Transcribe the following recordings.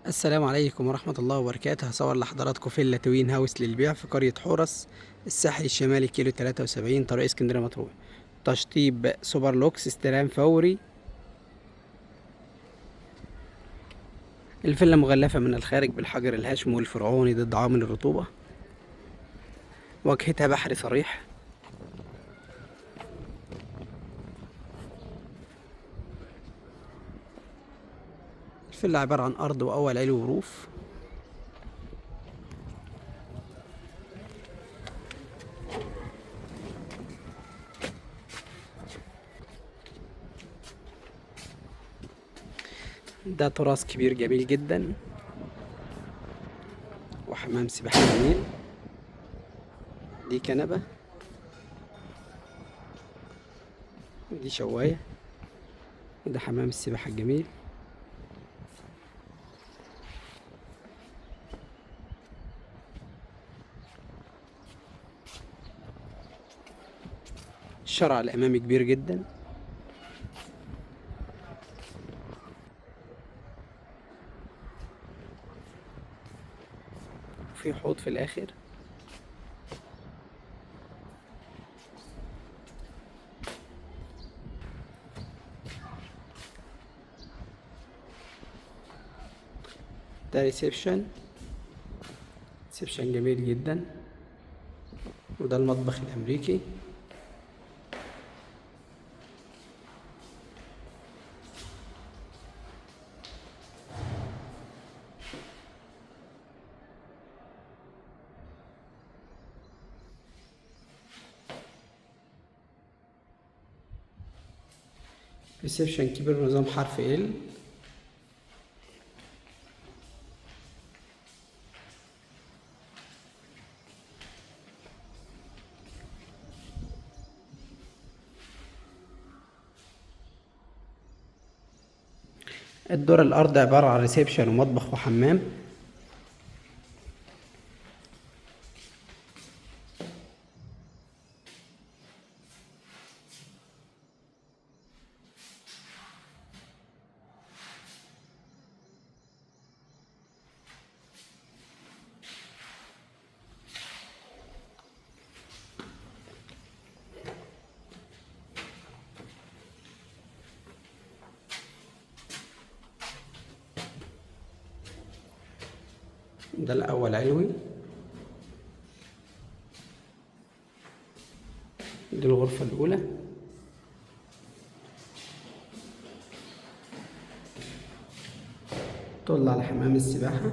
السلام عليكم ورحمة الله وبركاته. هصور لحضراتكم فيلا توين هاوس للبيع في قرية حورس، الساحل الشمالي، كيلو 73، طريق اسكندرية مطروح. تشطيب سوبر لوكس، استلام فوري. الفيلا مغلفة من الخارج بالحجر الهشم والفرعوني ضد عوامل الرطوبة. واجهتها بحري صريح. الفيلا عبارة عن أرض وأول علو وروف. ده تراث كبير جميل جدا، وحمام سباحة جميل. دي كنبة، ودي شواية، وده حمام السباحة الجميل. الشارع الأمامي كبير جدا، وفي حوض في الآخر. ده ريسبشن جميل جدا، وده المطبخ الأمريكي. ريسبشن كبير، نظام حرف ال. الدور الأرضي عبارة عن ريسبشن ومطبخ وحمام. ده الأول علوي. دي الغرفة الأولى. طل على حمام السباحة.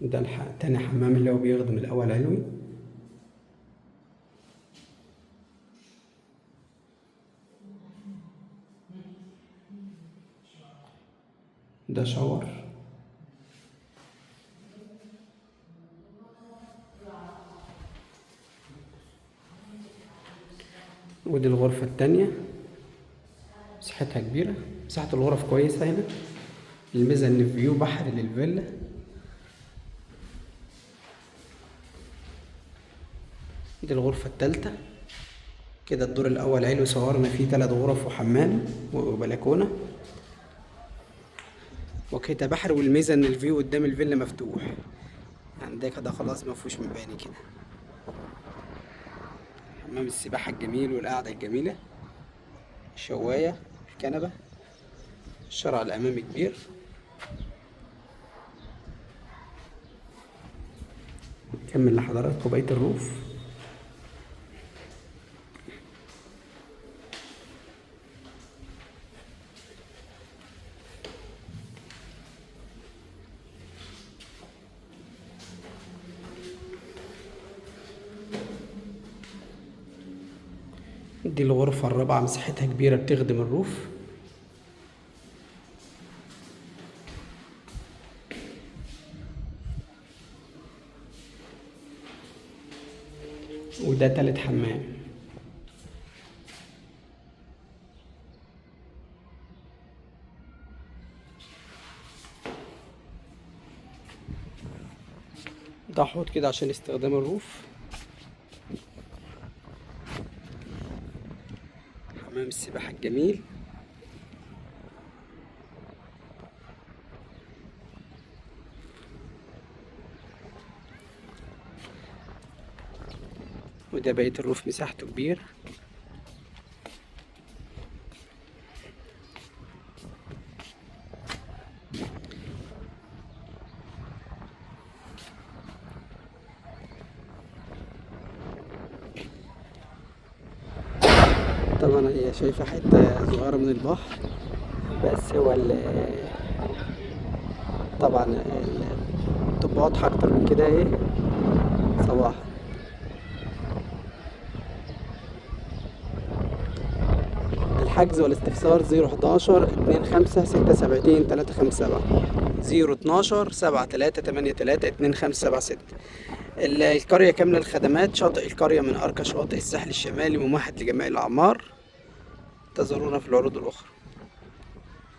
ده تاني حمام اللي هو بيخدم الأول علوي. ده شاور. ودي الغرفة التانية، مساحتها كبيرة، مساحة الغرف كويسة هنا. الميزة إن فيو بحر للفيلا. دي الغرفة التالتة. كده الدور الأول علوي، صورنا فيه 3 غرف وحمام وبلكونة. واجهتها بحر، والميزة إن الفيو قدام الفيلا مفتوح. يعني ده كده خلاص مفهوش مباني كده. حمام السباحة الجميل والقعدة الجميلة، الشواية، الكنبة. الشارع الأمامي كبير. نكمل لحضراتكم بقية الروف. دي الغرفة الرابعة، مساحتها كبيرة، بتخدم الروف. وده تالت حمام. ده حوض كده عشان استخدام الروف. حمام السباحة الجميل. وده بقية الروف مساحته كبير. طبعا هي شايفة حتة صغيرة من البحر، بس هو طبعا تبقى واضحة أكتر من كده ايه صباح. الحجز والاستفسار 011-25-76-357 012-7383-2576. القرية كاملة الخدمات. شاطئ القرية من أرقى شواطئ الساحل الشمالي، ممهد لجميع الأعمار. انتظرونا في العروض الأخرى.